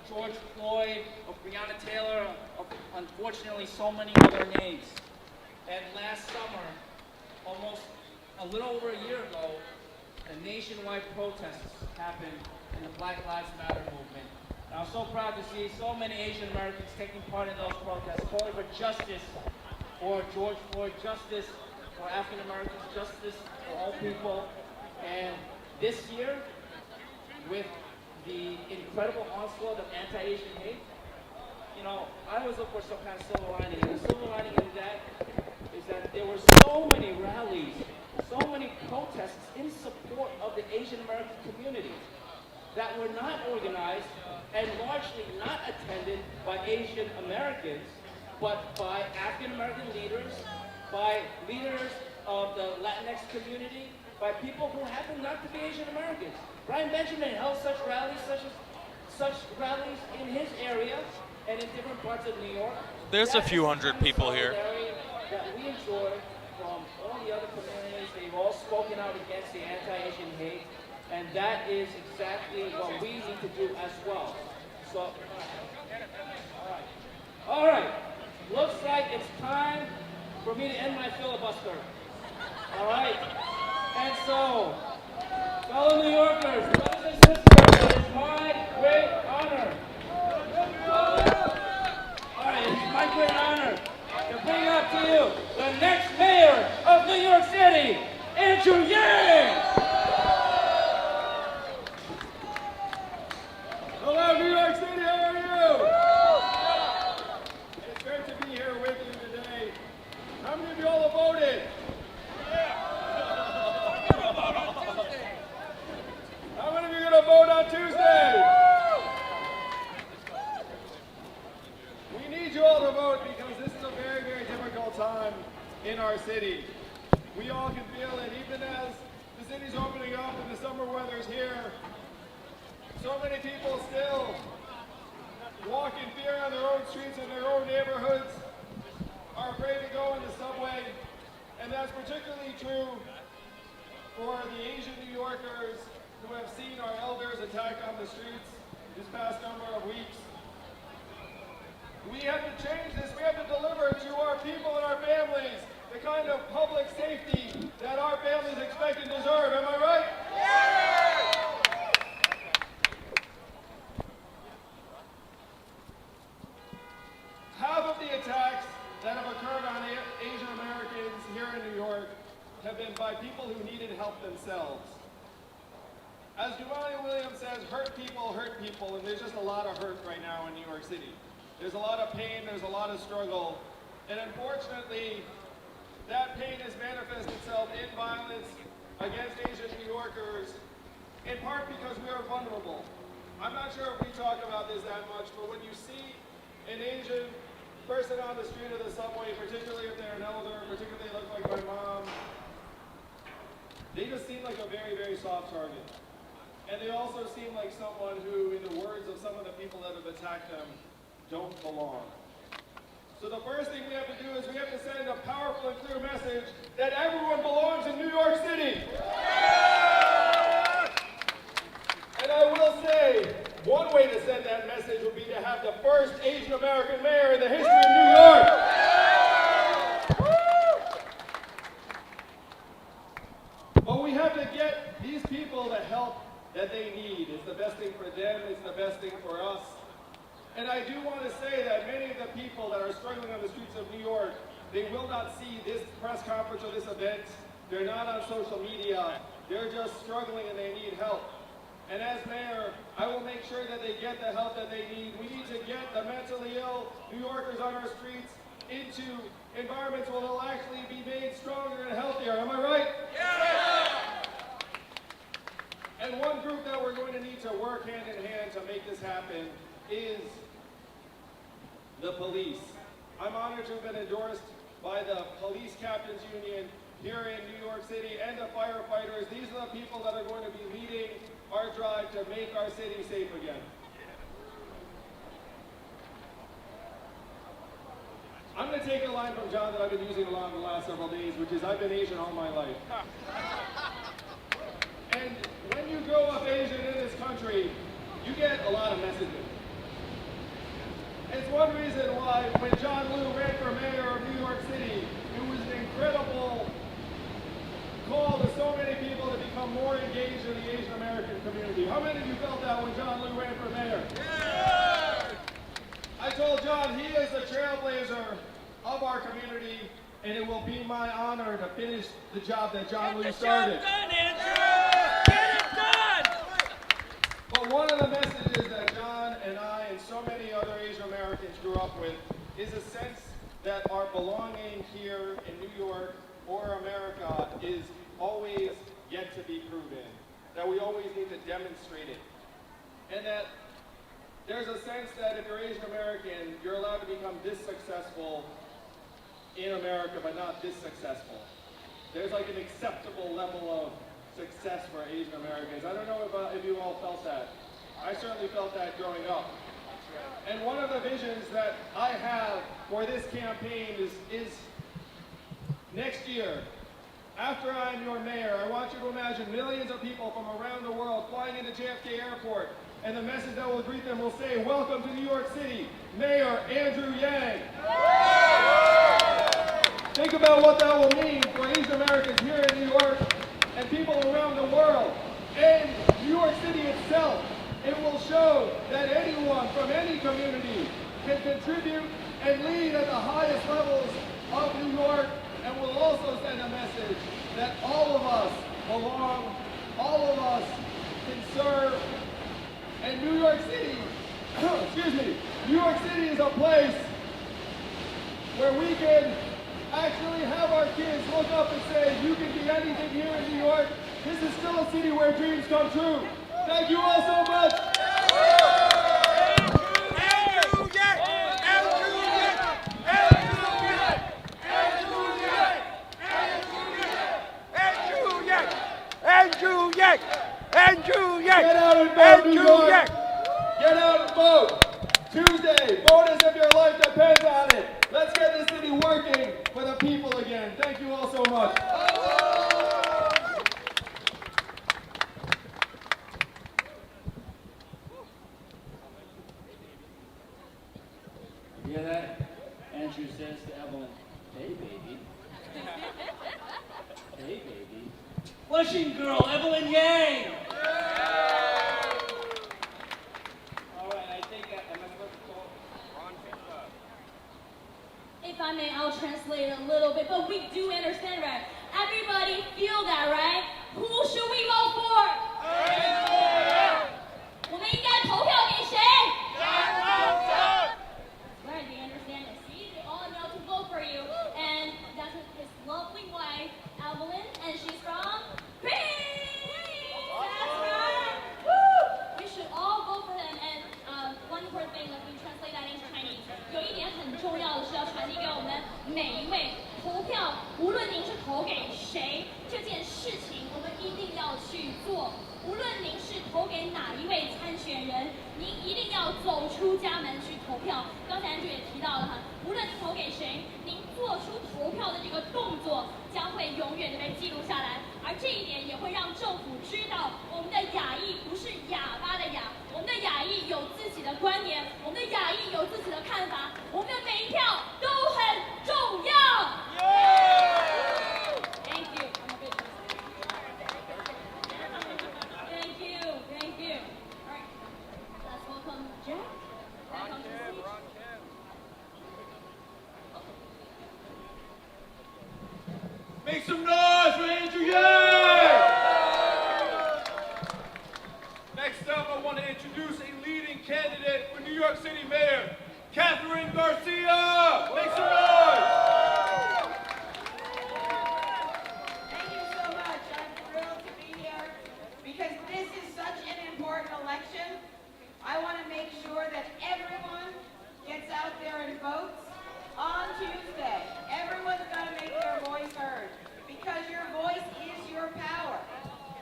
George Floyd, of Breonna Taylor, of unfortunately so many other names. And last summer, almost a little over a year ago, a nationwide protest happened in the Black Lives Matter movement. And I'm so proud to see so many Asian Americans taking part in those protests, calling for justice for George Floyd, justice for African Americans, justice for all people. And this year, with the incredible onslaught of anti-Asian hate, you know, I always look for some kind of silver lining. And the silver lining in that is that there were so many rallies, so many protests in support of the Asian American community that were not organized and largely not attended by Asian Americans, but by African American leaders, by leaders of the Latinx community, by people who happen not to be Asian Americans. Brian Benjamin held such rallies, such rallies in his area and in different parts of New York. There's a few hundred people here. That we enjoy from all the other communities. They've all spoken out against the anti-Asian hate, and that is exactly what we need to do as well. So, all right. Looks like it's time for me to end my filibuster. All right. And so, fellow New Yorkers, brothers and sisters, it is my great honor. All right, it's my great honor to bring up to you the next mayor of New York City, Andrew Yang. Hello, New York City, how are you? It's great to be here with you today. How many of you all have voted? How many of you are going to vote on Tuesday? We need you all to vote because this is a very, very difficult time in our city. We all can feel it, even as the city's opening up and the summer weather's here. So many people still walk in fear on their own streets in their own neighborhoods, are afraid to go in the subway, and that's particularly true for the Asian New Yorkers who have seen our elders attacked on the streets this past number of weeks. We have to change this. We have to deliver to our people and our families the kind of public safety that our families expect and deserve. Am I right? Yeah! Half of the attacks that have occurred on Asian Americans here in New York have been by people who needed help themselves. As Jumaane Williams says, hurt people, and there's just a lot of hurt right now in New York City. There's a lot of pain, there's a lot of struggle, and unfortunately, that pain has manifested itself in violence against Asian New Yorkers, in part because we are vulnerable. I'm not sure if we talk about this that much, but when you see an Asian person on the street or the subway, particularly if they're an elder, particularly they look like my mom, they just seem like a very, very soft target. And they also seem like someone who, in the words of some of the people that have attacked them, don't belong. So the first thing we have to do is we have to send a powerful and clear message that everyone belongs in New York City. And I will say, one way to send that message would be to have the first Asian American mayor in the history of New York. But we have to get these people the help that they need. It's the best thing for them, it's the best thing for us. And I do want to say that many of the people that are struggling on the streets of New York, they will not see this press conference or this event. They're not on social media. They're just struggling and they need help. And as mayor, I will make sure that they get the help that they need. We need to get the mentally ill New Yorkers on our streets into environments where they'll actually be made stronger and healthier. Am I right? Yeah! And one group that we're going to need to work hand in hand to make this happen is the police. I'm honored to have been endorsed by the Police Captains Union here in New York City and the firefighters. These are the people that are going to be leading our drive to make our city safe again. I'm going to take a line from John that I've been using a lot in the last several days, which is I've been Asian all my life. And when you grow up Asian in this country, you get a lot of messages. It's one reason why when John Liu ran for mayor of New York City, it was an incredible call to so many people to become more engaged in the Asian American community. How many of you felt that when John Liu ran for mayor? Yeah! I told John he is the trailblazer of our community, and it will be my honor to finish the job that John Liu started. Get the job done, Andrew! Get it done! But one of the messages that John and I and so many other Asian Americans grew up with is a sense that our belonging here in New York or America is always yet to be proven, that we always need to demonstrate it, and that there's a sense that if you're Asian American, you're allowed to become this successful in America, but not this successful. There's like an acceptable level of success for Asian Americans. I don't know if you all felt that. I certainly felt that growing up. And one of the visions that I have for this campaign is next year, after I'm your mayor, I want you to imagine millions of people from around the world flying into JFK Airport, and the message that will greet them will say, "Welcome to New York City, Mayor Andrew Yang." Think about what that will mean for Asian Americans here in New York and people around the world. And New York City itself, it will show that anyone from any community can contribute and lead at the highest levels of New York, and will also send a message that all of us belong, all of us can serve. And New York City, excuse me, New York City is a place where we can actually have our kids look up and say, you can be anything here in New York. This is still a city where dreams come true. Thank you all so much. Andrew Yang! Get out and vote, New York. Get out and vote. Tuesday, vote as if your life depends on it. Let's get this city working for the people again. Thank you all so much. You hear that? Andrew says to Evelyn, "Hey, baby." Hey, baby. Flushing girl, Evelyn Yang! All right, I think, am I supposed to call? If I may, I'll translate a little bit, but we do understand, right? Everybody feel that, right? Who should we vote for? 我们应该投票给谁？ Right, they understand it. See, they all know to vote for you. And that's his lovely wife, Evelyn, and she's from Greece. That's right. Woo! We should all vote for them. And one important thing, let me translate that into Chinese. 有一点很重要的是要传递给我们每一位投票，无论您是投给谁，这件事情我们一定要去做。无论您是投给哪一位参选人，您一定要走出家门去投票。刚才Andrew也提到了哈，无论您投给谁，您做出投票的这个动作将会永远的被记录下来，而这一点也会让政府知道，我们的亚裔不是哑巴的哑，我们的亚裔有自己的观点，我们的亚裔有自己的看法，我们的每一票都很重要。Thank you. Thank you. Thank you. All right. Let's welcome Jack. Back onto the stage. Make some noise for Andrew Yang! Next up, I want to introduce a leading candidate for New York City Mayor, Catherine Garcia! Make some noise! Thank you so much. I'm thrilled to be here because this is such an important election. I want to make sure that everyone gets out there and votes on Tuesday. Everyone's got to make their voice heard because your voice is your power.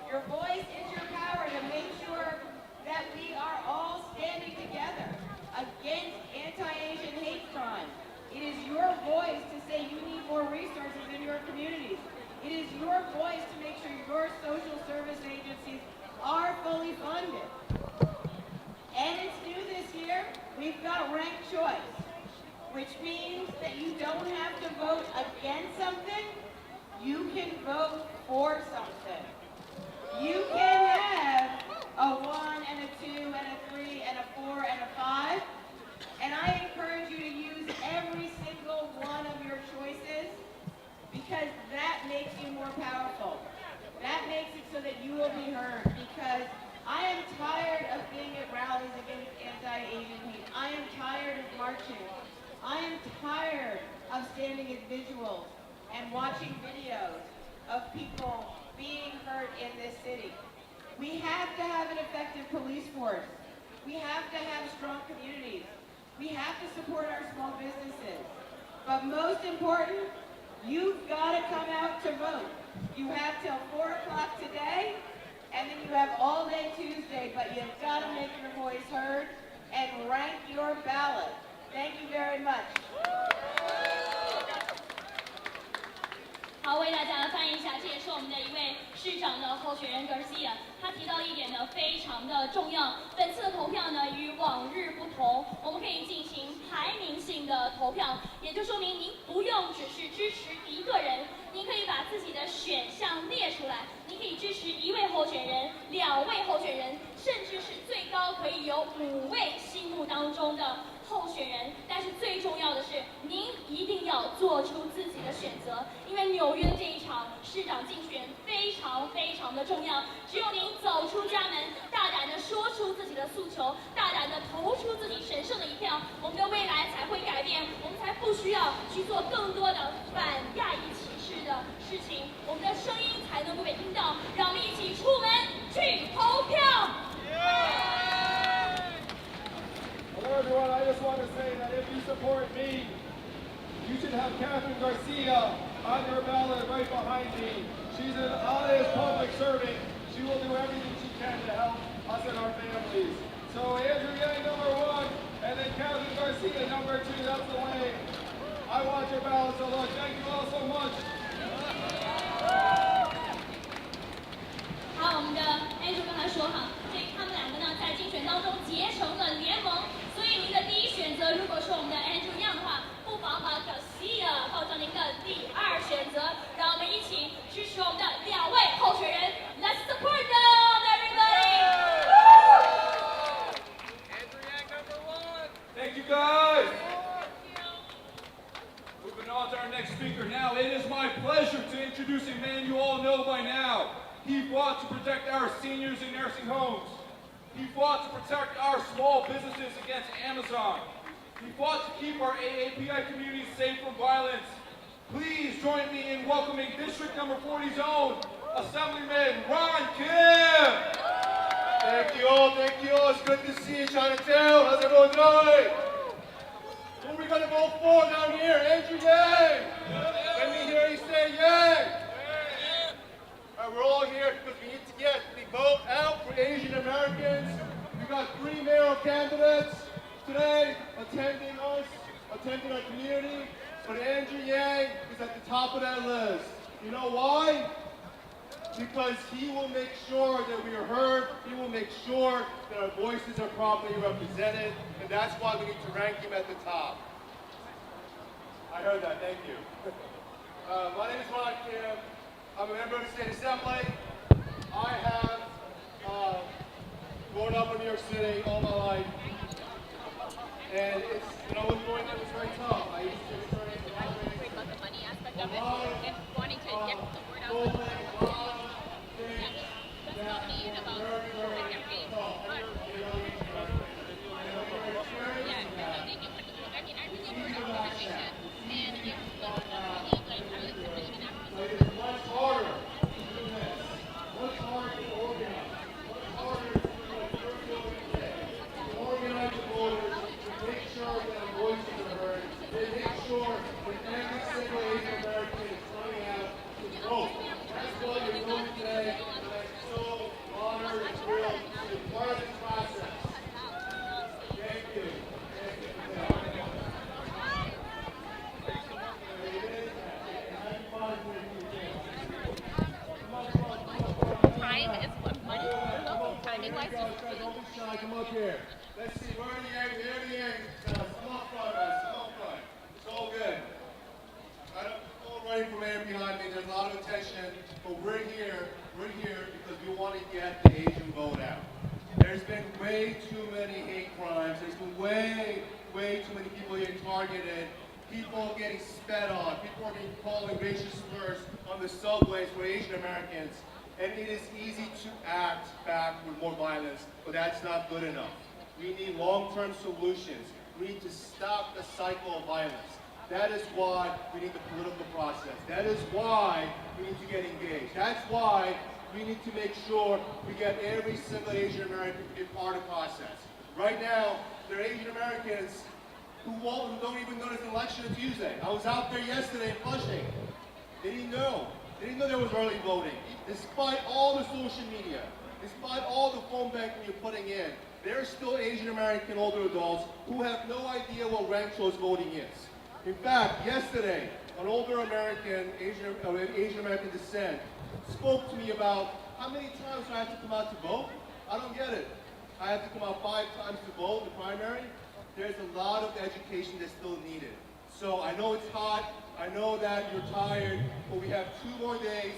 Your voice is your power to make sure that we are all standing together against anti-Asian hate crime. It is your voice to say you need more resources in your communities. It is your voice to make sure your social service agencies are fully funded. And it's new this year. here, we've got ranked choice, which means that you don't have to vote against something, you can vote for something. You can have a 1 and a 2 and a 3 and a 4 and a 5, and I encourage you to use every single one of your choices because that makes you more powerful. That makes it so that you will be heard because I am tired of being at rallies against anti-Asian hate. I am tired of marching. I am tired of standing as visuals and watching videos of people being hurt in this city. We have to have an effective police force. We have to have strong communities. We have to support our small businesses. But most important, you've got to come out to vote. You have till 4 o'clock today, and then you have all day Tuesday, but you've got to make your voice heard and rank your ballot. Thank you very much. 好，为大家翻译一下，这也是我们的一位市长的候选人 Garcia， 他提到一点呢，非常的重要。本次的投票呢，与往日不同，我们可以进行排名性的投票，也就说明您不用只是支持一个人，您可以把自己的选项列出来，您可以支持1位候选人、2位候选人，甚至是最高可以有5位心目当中的候选人。但是最重要的是，您一定要做出自己的选择，因为纽约的这一场市长竞选非常非常的重要。只有您走出家门，大胆地说出自己的诉求，大胆地投出自己神圣的一票，我们的未来才会改变，我们才不需要去做更多的反亚裔歧视的事情，我们的声音才能够被听到。让我们一起出门去投票。Hello everyone, I just want to say that if you support me, you should have Catherine Garcia on your ballot right behind me. She's an honest public servant. She will do everything she can to help us and our families. So Andrew Yang, #1, and then Catherine Garcia, #2. That's the way I want your ballot to look. Thank you all so much. 好，我们的 Andrew 刚才说哈，他们两个呢在竞选当中结成了联盟，所以您的第一选择如果是我们的 Andrew Yang 的话，不妨把 Garcia 放成您的第2选择。让我们一起支持我们的2位候选人 ，Let's support them, everybody! Andrew Yang, #1. Thank you guys. Moving on to our next speaker now. It is my pleasure to introduce a man you all know by now. He fought to protect our seniors in nursing homes. He fought to protect our small businesses against Amazon. He fought to keep our AAPI communities safe from violence. Please join me in welcoming District number 40's own Assemblyman Ron Kim. Thank you all, thank you all. It's good to see you, Chinatown. How's everyone doing? Who are we going to vote for down here? Andrew Yang. Let me hear you say Yang. We're all here because we need to get the vote out for Asian Americans. We got 3 mayoral candidates today attending us, attending our community, but Andrew Yang is at the top of that list. You know why? Because he will make sure that we are heard, he will make sure that our voices are properly represented, and that's why we need to rank him at the top. I heard that, thank you. My name is Ron Kim. I'm a member of the State Assembly. I have grown up in New York City all my life. And it's, when I was growing up, it was very tough. I used to experience a lot of things. About the money aspect of it and wanting to get the word out. A lot of things That's about me and about the campaign. But yeah, so thank you. I mean, I really enjoyed the conversation, and it was like I was really even after. It's much harder to do this. Much harder to organize. Much harder to do what you're doing today. To organize the voters, to make sure that our voices are heard, to make sure that every single Asian American is coming out to vote. That's why you're voting today, and I'm so honored and thrilled to Let's see, where are the Yanks? There are the Yanks. Come up front, guys. Come up front. It's all good. I don't go running from there behind me. There's a lot of attention, but we're here. We're here because we want to get the Asian vote out. There's been way too many hate crimes. There's been way too many people getting targeted. People getting spat on. People are being called racist slurs on the subways for Asian Americans. And it is easy to act back with more violence, but that's not good enough. We need long-term solutions. We need to stop the cycle of violence. That is why we need the political process. That is why we need to get engaged. That's why we need to make sure we get every single Asian American to be part of the process. Right now, there are Asian Americans who don't even know there's an election on Tuesday. I was out there yesterday in Flushing. They didn't know. They didn't know there was early voting. Despite all the social media, despite all the phone banking you're putting in, there are still Asian American older adults who have no idea what ranked choice voting is. In fact, yesterday, an older American, Asian American descent, spoke to me about how many times do I have to come out to vote? I don't get it. I have to come out 5 times to vote in the primary. There's a lot of education that's still needed. So I know it's hot. I know that you're tired, but we have 2 more days.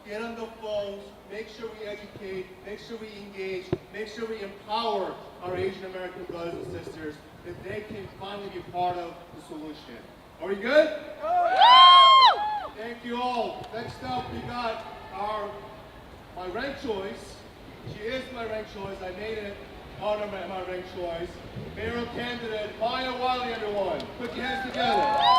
Get on the phones, make sure we educate, make sure we engage, make sure we empower our Asian American brothers and sisters that they can finally be part of the solution. Are we good? Thank you all. Next up, we got my ranked choice. She is my ranked choice. I made it on my ranked choice. Mayoral candidate Maya Wiley, everyone. Put your hands together.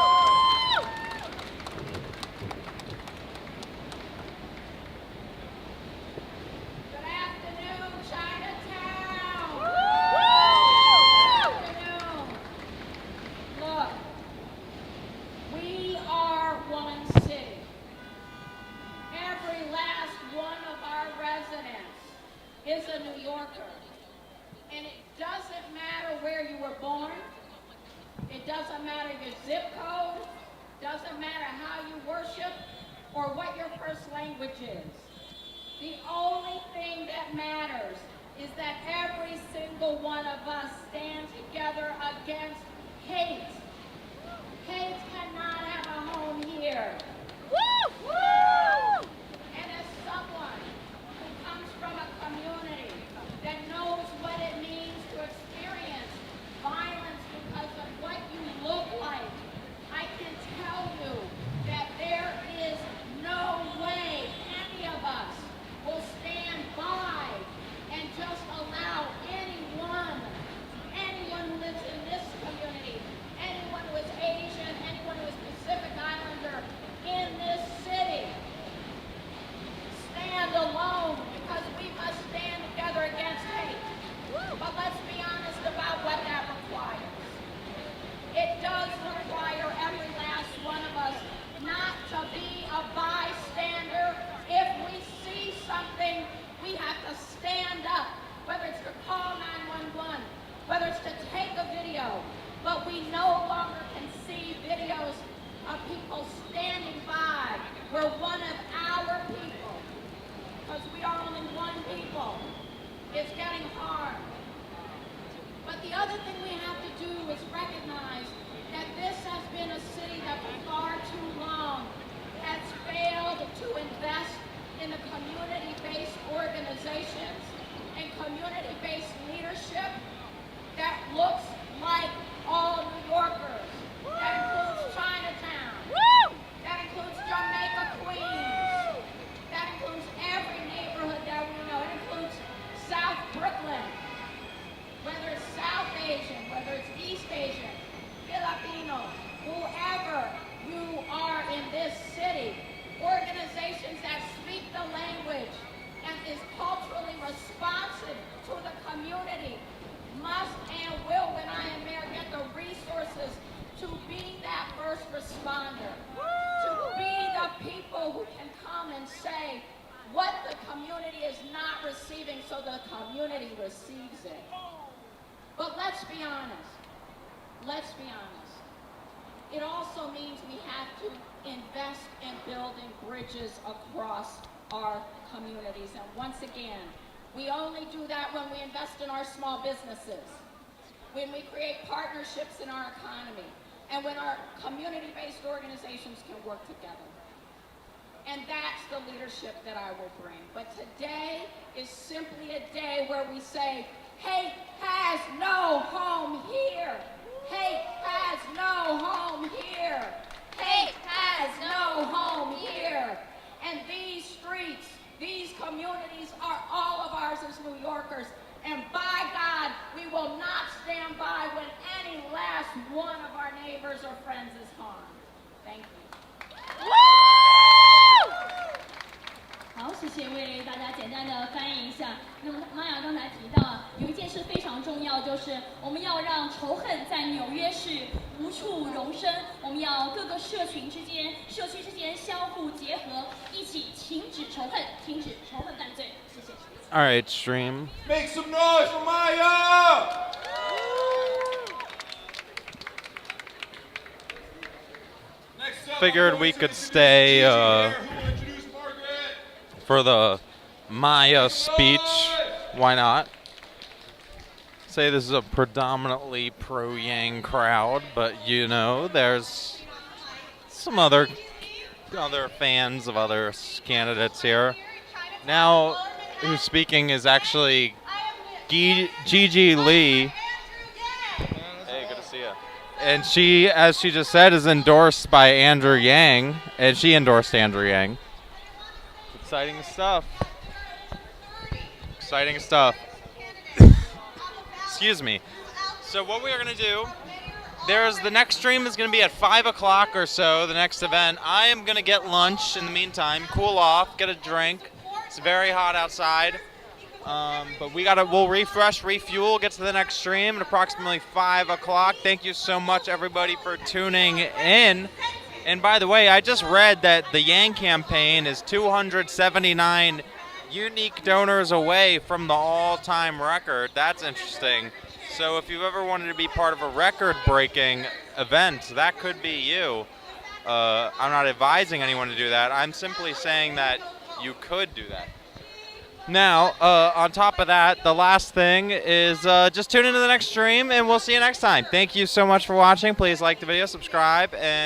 Is a New Yorker. And it doesn't matter where you were born. It doesn't matter your zip code. Doesn't matter how you worship or what your first language is. The only thing that matters is that every single one of us stand together against hate. Hate cannot have a home here. Woo! Woo! And as someone who comes from a community that knows what it means to experience violence because of what you look like, I can tell you that there is no way any of us will stand by and just allow anyone who lives in this community, anyone who is Asian, anyone who is Pacific Islander in this city, stand alone, because we must stand together against hate. But let's be honest about what that requires. It does require every last one of us not to be a bystander. If we see something, we have to stand up, whether it's to call 911, whether it's to take a video, but we no longer can see videos of people standing by. We're one of our people, because we are only one people. It's getting hard. But the other thing we have to do is recognize that this has been a city that for far too long has failed to invest in the community-based organizations and community-based leadership that looks like all New Yorkers. That includes Chinatown. That includes Jamaica Queens. That includes every neighborhood that we know. It includes South Brooklyn. Whether it's South Asian, whether it's East Asian, Filipino, whoever you are in this city, organizations that speak the language and is culturally responsive to the community must and will, when I am mayor, get the resources to be that first responder, to be the people who can come and say what the community is not receiving so the community receives it. But let's be honest. Let's be honest. It also means we have to invest in building bridges across our communities. And once again, we only do that when we invest in our small businesses. when we create partnerships in our economy, and when our community-based organizations can work together. And that's the leadership that I will bring. But today is simply a day where we say, hate has no home here. Hate has no home here. Hate has no home here. And these streets, these communities are all of ours as New Yorkers. And by God, we will not stand by when any last one of our neighbors or friends is harmed. Thank you. 好，谢谢为大家简单的翻译一下。那么玛雅刚才提到啊，有一件事非常重要，就是我们要让仇恨在纽约市无处容身，我们要各个社群之间、社区之间相互结合，一起停止仇恨，停止仇恨犯罪。谢谢。All right, stream. Make some noise for Maya! Next up, Figured I'm we going could to stay, introduce Gigi here, who will introduce Margaret. For the Maya speech. Why not? Say this is a predominantly pro-Yang crowd, but you know, there's some other fans of other candidates here. Now, who's speaking is actually Gigi Lee. Hey, good to see you. And she, as she just said, is endorsed by Andrew Yang, and she endorsed Andrew Yang. Exciting stuff. Exciting stuff. Excuse me. So what we are going to do, the next stream is going to be at 5 o'clock or so, the next event. I am going to get lunch in the meantime, cool off, get a drink. It's very hot outside. But we'll refresh, refuel, get to the next stream at approximately 5 o'clock. Thank you so much, everybody, for tuning in. And by the way, I just read that the Yang campaign is 279 unique donors away from the all-time record. That's interesting. So if you've ever wanted to be part of a record-breaking event, that could be you. I'm not advising anyone to do that. I'm simply saying that you could do that. Now, on top of that, the last thing is just tune into the next stream, and we'll see you next time. Thank you so much for watching. Please like the video, subscribe, and